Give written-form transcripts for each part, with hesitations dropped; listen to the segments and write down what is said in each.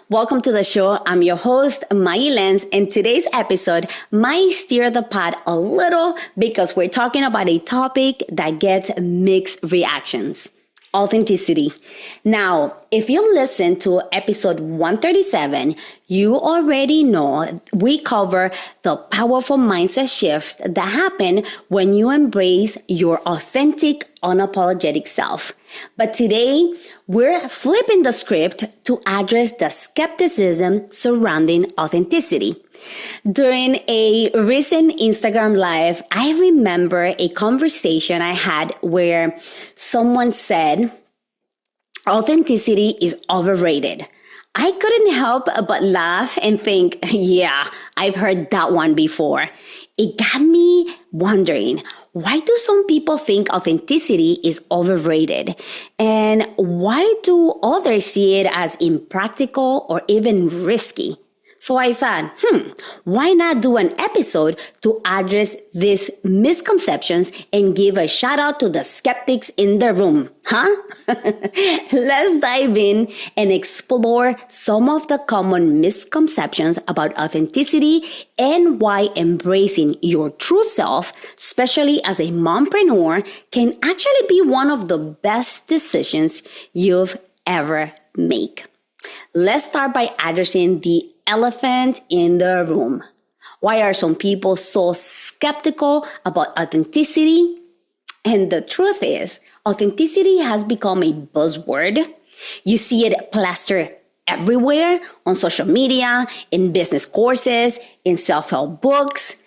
Welcome to the show. I'm your host, Mai Lenz, and today's episode might steer the pot a little because we're talking about a topic that gets mixed reactions. Authenticity. Now, if you listen to episode 137, you already know we cover the powerful mindset shifts that happen when you embrace your authentic, unapologetic self. But today, we're flipping the script to address the skepticism surrounding authenticity. During a recent Instagram live, I remember a conversation I had where someone said, authenticity is overrated. I couldn't help but laugh and think, yeah, I've heard that one before. It got me wondering, why do some people think authenticity is overrated? And why do others see it as impractical or even risky? So I thought, why not do an episode to address these misconceptions and give a shout out to the skeptics in the room, huh? Let's dive in and explore some of the common misconceptions about authenticity and why embracing your true self, especially as a mompreneur, can actually be one of the best decisions you've ever made. Let's start by addressing the elephant in the room. Why are some people so skeptical about authenticity? And the truth is, authenticity has become a buzzword. You see it plastered everywhere on social media, in business courses, in self-help books.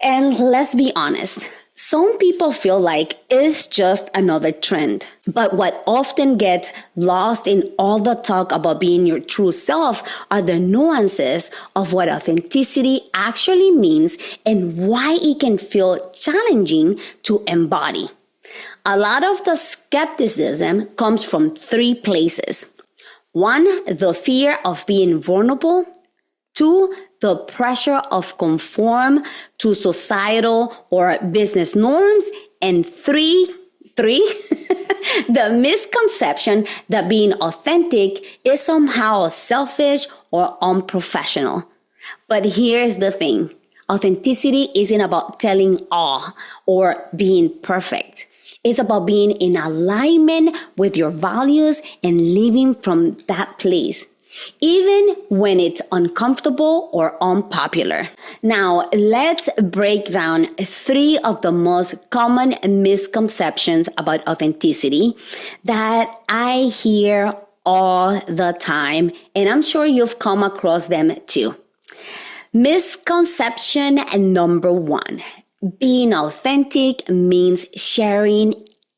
And let's be honest, some people feel like it's just another trend. But what often gets lost in all the talk about being your true self are the nuances of what authenticity actually means and why it can feel challenging to embody. A lot of the skepticism comes from three places. One, the fear of being vulnerable. Two, the pressure of conform to societal or business norms. And three, the misconception that being authentic is somehow selfish or unprofessional. But here's the thing. Authenticity isn't about telling all or being perfect. It's about being in alignment with your values and living from that place, even when it's uncomfortable or unpopular. Now, let's break down three of the most common misconceptions about authenticity that I hear all the time, and I'm sure you've come across them too. Misconception number one, being authentic means sharing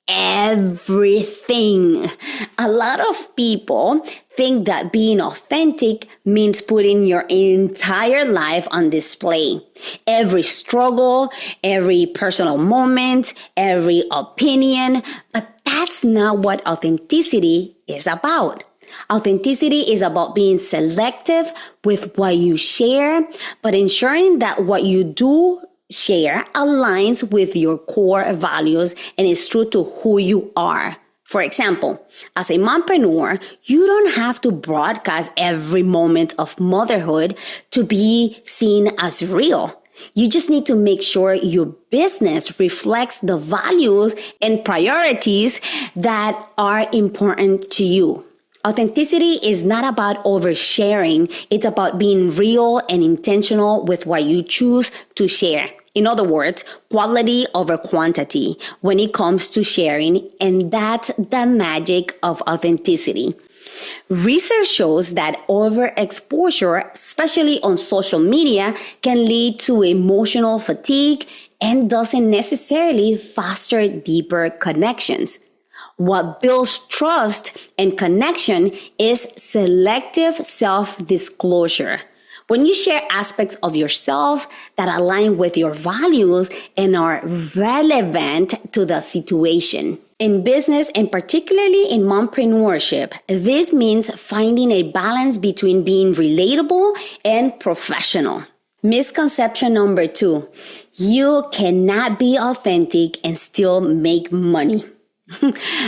everything. A lot of people think that being authentic means putting your entire life on display. Every struggle, every personal moment, every opinion. But that's not what authenticity is about. Authenticity is about being selective with what you share, but ensuring that what you do share aligns with your core values and is true to who you are. For example, as a mompreneur, you don't have to broadcast every moment of motherhood to be seen as real. You just need to make sure your business reflects the values and priorities that are important to you. Authenticity is not about oversharing. It's about being real and intentional with what you choose to share. In other words, quality over quantity when it comes to sharing, and that's the magic of authenticity. Research shows that overexposure, especially on social media, can lead to emotional fatigue and doesn't necessarily foster deeper connections. What builds trust and connection is selective self-disclosure. When you share aspects of yourself that align with your values and are relevant to the situation. In business and particularly in mompreneurship, this means finding a balance between being relatable and professional. Misconception number 2, you cannot be authentic and still make money.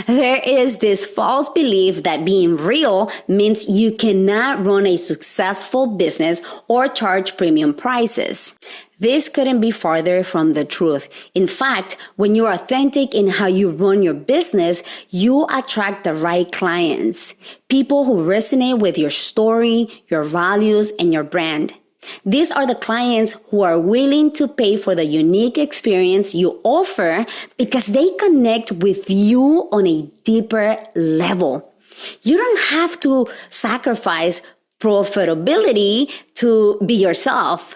There is this false belief that being real means you cannot run a successful business or charge premium prices. This couldn't be farther from the truth. In fact, when you're authentic in how you run your business, you attract the right clients, people who resonate with your story, your values, and your brand. These are the clients who are willing to pay for the unique experience you offer because they connect with you on a deeper level. You don't have to sacrifice profitability to be yourself.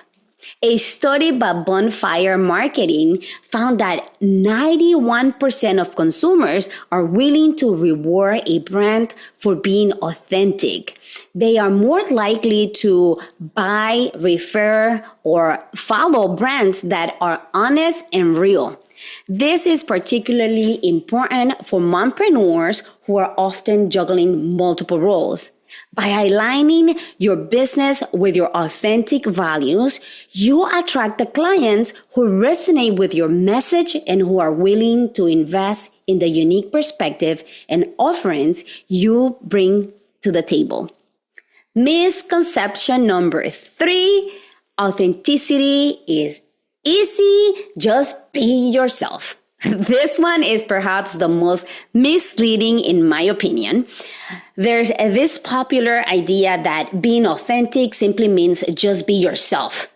A study by Bonfire Marketing found that 91% of consumers are willing to reward a brand for being authentic. They are more likely to buy, refer, or follow brands that are honest and real. This is particularly important for mompreneurs who are often juggling multiple roles. By aligning your business with your authentic values, you attract the clients who resonate with your message and who are willing to invest in the unique perspective and offerings you bring to the table. Misconception number 3, authenticity is easy, just be yourself. This one is perhaps the most misleading in my opinion. There's this popular idea that being authentic simply means just be yourself,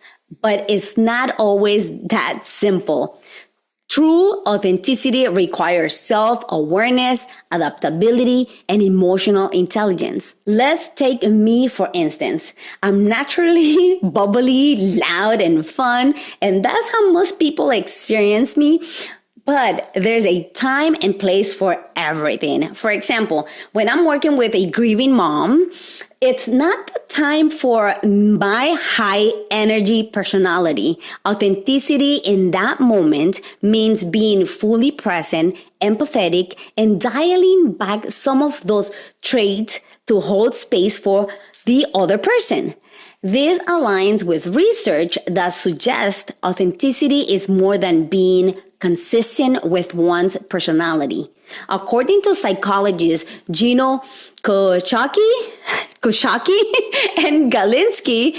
but it's not always that simple. True authenticity requires self-awareness, adaptability, and emotional intelligence. Let's take me, for instance. I'm naturally bubbly, loud, and fun, and that's how most people experience me. But there's a time and place for everything. For example, when I'm working with a grieving mom, it's not the time for my high energy personality. Authenticity in that moment means being fully present, empathetic, and dialing back some of those traits to hold space for the other person. This aligns with research that suggests authenticity is more than being consistent with one's personality. According to psychologists Gino Koshaki and Galinsky,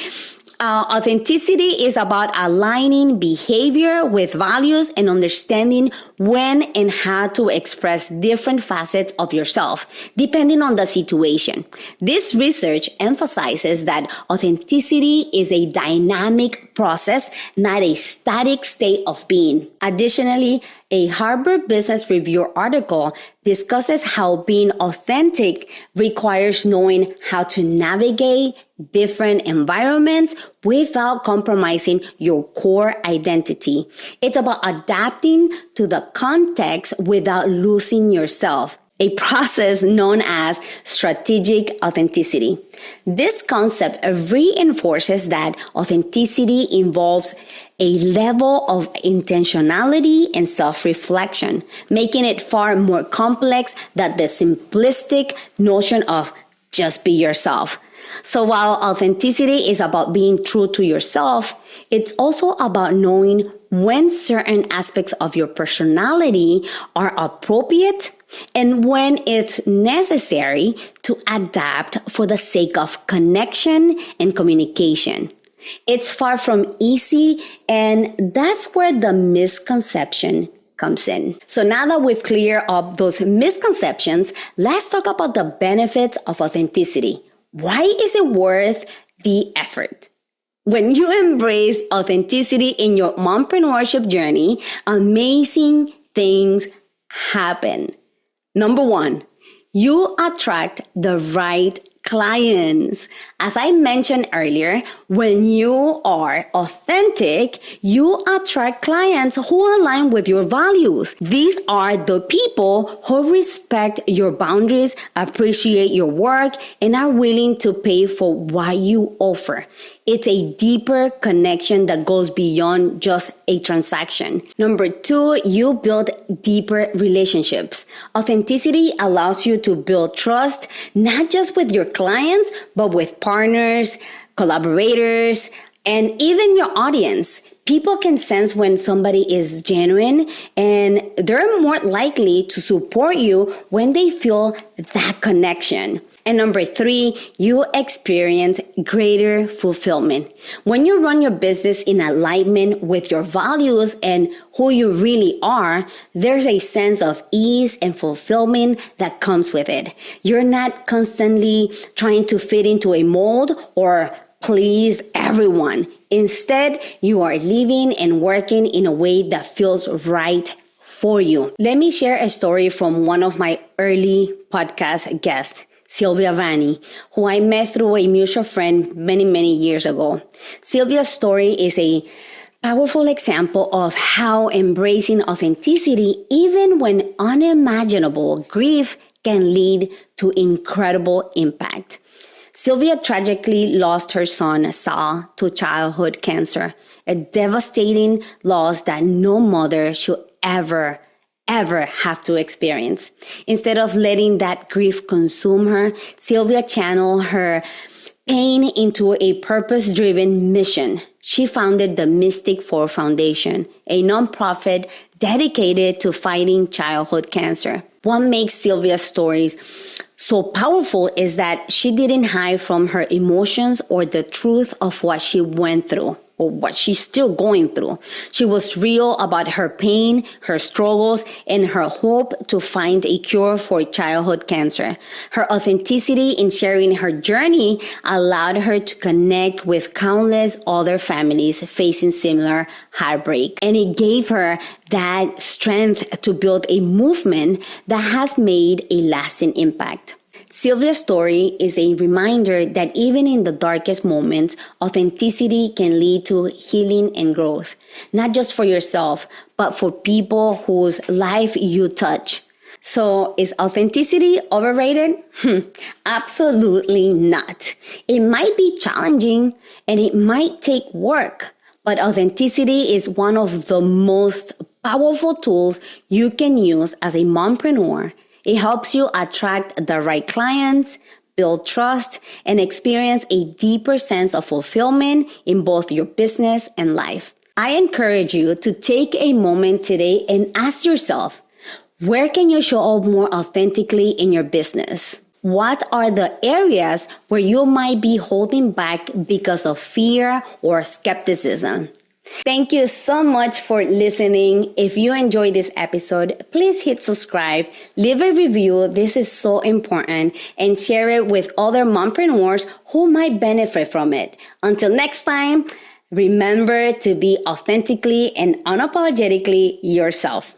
authenticity is about aligning behavior with values and understanding when and how to express different facets of yourself, depending on the situation. This research emphasizes that authenticity is a dynamic process, not a static state of being. Additionally, a Harvard Business Review article discusses how being authentic requires knowing how to navigate different environments without compromising your core identity. It's about adapting to the context without losing yourself, a process known as strategic authenticity. This concept reinforces that authenticity involves a level of intentionality and self-reflection, making it far more complex than the simplistic notion of just be yourself. So while authenticity is about being true to yourself, it's also about knowing when certain aspects of your personality are appropriate and when it's necessary to adapt for the sake of connection and communication. It's far from easy, and that's where the misconception comes in. So now that we've cleared up those misconceptions, let's talk about the benefits of authenticity. Why is it worth the effort? When you embrace authenticity in your mompreneurship journey, amazing things happen. Number 1, you attract the right clients. As I mentioned earlier, when you are authentic, you attract clients who align with your values. These are the people who respect your boundaries, appreciate your work, and are willing to pay for what you offer. It's a deeper connection that goes beyond just a transaction. Number 2, you build deeper relationships. Authenticity allows you to build trust, not just with your clients, but with partners, collaborators, and even your audience. People can sense when somebody is genuine, and they're more likely to support you when they feel that connection. And number 3, you experience greater fulfillment. When you run your business in alignment with your values and who you really are, there's a sense of ease and fulfillment that comes with it. You're not constantly trying to fit into a mold or please everyone. Instead, you are living and working in a way that feels right for you. Let me share a story from one of my early podcast guests, Sylvia Vanni, who I met through a mutual friend many years ago. Sylvia's story is a powerful example of how embracing authenticity, even when unimaginable grief, can lead to incredible impact. Sylvia tragically lost her son, Sal, to childhood cancer, a devastating loss that no mother should ever have to experience. Instead of letting that grief consume her, Sylvia channeled her pain into a purpose-driven mission. She founded the Mystic 4 Foundation, a nonprofit dedicated to fighting childhood cancer. What makes Sylvia's stories so powerful is that she didn't hide from her emotions or the truth of what she went through or what she's still going through. She was real about her pain, her struggles, and her hope to find a cure for childhood cancer. Her authenticity in sharing her journey allowed her to connect with countless other families facing similar heartbreak. And it gave her that strength to build a movement that has made a lasting impact. Sylvia's story is a reminder that even in the darkest moments, authenticity can lead to healing and growth, not just for yourself, but for people whose life you touch. So, is authenticity overrated? Absolutely not. It might be challenging and it might take work, but authenticity is one of the most powerful tools you can use as a mompreneur. It helps you attract the right clients, build trust, and experience a deeper sense of fulfillment in both your business and life. I encourage you to take a moment today and ask yourself, where can you show up more authentically in your business? What are the areas where you might be holding back because of fear or skepticism? Thank you so much for listening. If you enjoyed this episode, please hit subscribe, leave a review. This is so important, and share it with other mompreneurs who might benefit from it. Until next time, remember to be authentically and unapologetically yourself.